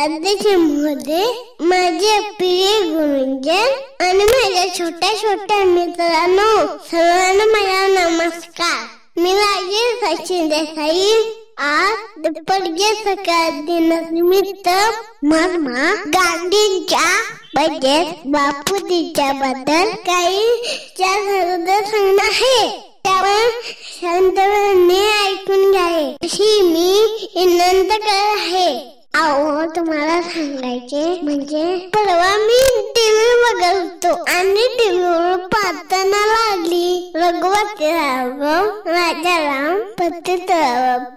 अध्यक्ष महोदय, माझे प्रिय गुरुजन आणि माझ्या छोट्या छोट्या मित्रांनो, सर्वांना माझा नमस्कार. मी राजेश सचिन देसाई. आज दुपारच्या सकाळ दिनानिमित्त महात्मा गांधींच्या बद्दल, बापूजींच्या बद्दल काही सांगणार आहे. त्यावर शांतपणे ऐकून घ्यावे अशी मी विनंती करत आहे. अहो, तुम्हाला सांगायचे म्हणजे परवा मी टीव्ही बघत होतो आणि टीव्हीवर प्रार्थना लागली. रघुवंशी राघव राजाराम पतित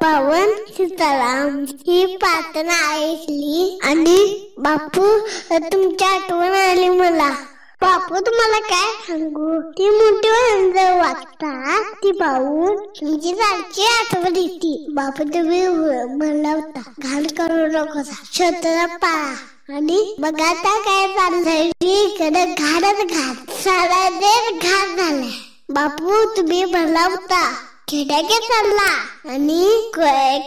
पावन सीताराम ही प्रार्थना ऐकली आणि बापू तुमची आठवण आली मला. बापू, तुम्हाला काय सांगू, ती मोठी माणसं वागतात ती पाहून तुमची सारखी आठवण येते. बापू, तुम्ही म्हणला होता घाण करू नको, स्वतःला पाळा. आणि बघा आता काय चाललंय, इकडे घाणच घाण, सारा देश घाण झालाय. बापू, तुम्ही म्हणला होता खेड्यात चालला आणि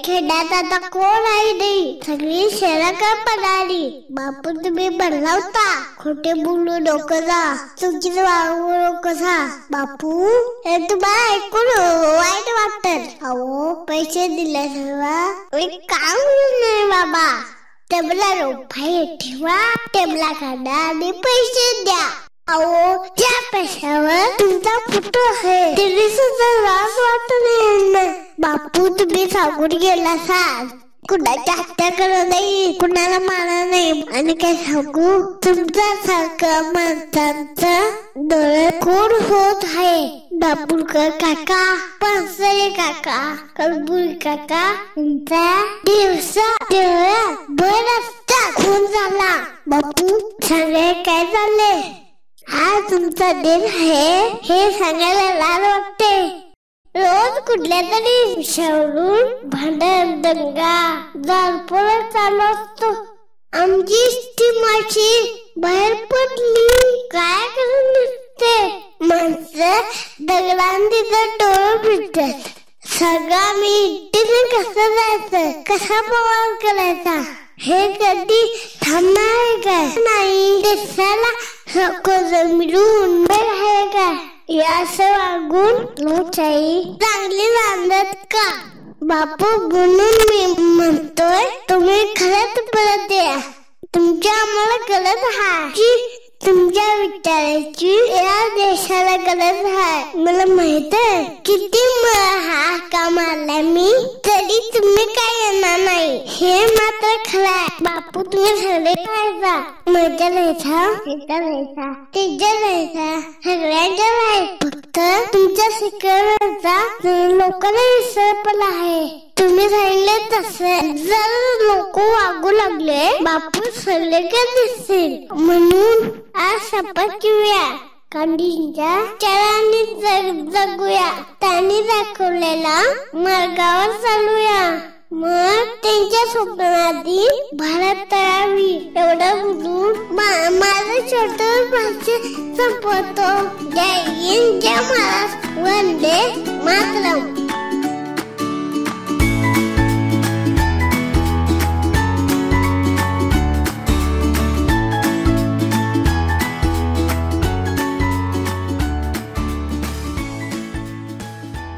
खेड्यात आता कोण आहे नाही, सगळी शहराकडे पडाली. बापू, तुम्ही म्हणला होता खोटे बोलू नको जा, चुकीच वागू नको जा. बापू, हे तुम्हाला ऐकून वाईट वाटत. अहो, पैसे दिले सर्व एक काम नाही बाबा. टेबला रुपये ठेवा, टेबला काढा आणि पैसे द्या. अहो, त्या पैशावर तुमचा फोटो आहे तरी सुद्धा लाज वाटत नाही. बापू, तुम्ही सांगून गेला साल कुणाच्या हत्या करत नाही, कुणाला मारा नाही. आणि काय सांगू, तुमच्या सारखं माणसांचं डोळे कोण होत आहे. दापूरकर काका, पानसरे काका, कलबुरी काका यांचा दिवसा डोळ्यात भर असतात खून झाला. बापू, सगळे काय झाले, हा तुमचा दिन आहे हे सांगायला लाज वाटते. रोज कुठल्या तरी विषयावरून भांडण, दंगा, जाळपोळ चालू असतो. आमची ती माशी बाहेर पडली, काय करून दिसते. माणसं दगडांचं डोळं फिरतात. सगळा मी एकटीने कसं जायचं, कसा प्रवास करायचा हे कधी थांबणार आहे का नाही. देशाला मिळून आहे का, असं वागून लोकशाही चांगली बांधत का. बापू, म्हणून मी म्हणतोय तुम्ही खरंच परत या. तुमच्या आम्हाला गरज आहे की तुमच्या विचाराची या देशाला गरज आहे. मला माहित आहे किती हा काम आलाय मी, तरी तुम्ही काय येणार नाही हे मात्र खरं आहे. बापू, तुम्ही सगळे राहायचा, मजा राहायचा, तिच्या राहायचा, तिच्या राहायचा, सगळ्यांच्या राहायचं. फक्त तुमच्या शिकवण्याचा लोकांना विसर पडला आहे. तुम्ही सांगितले तसं जर लोक वागू लागले, बापू सगळे का दिसतील. म्हणून आज शपथ घेऊया, गांधींच्या चरणी जगूया, त्यांनी दाखवलेला मार्गावर चालूया. मग त्यांच्या स्वप्नाआधी भारत तयावी. एवढं बोलून माझं छोटं भाषण संपवतो. जय हिंद, जय महाराष्ट्र, वंदे मातरम.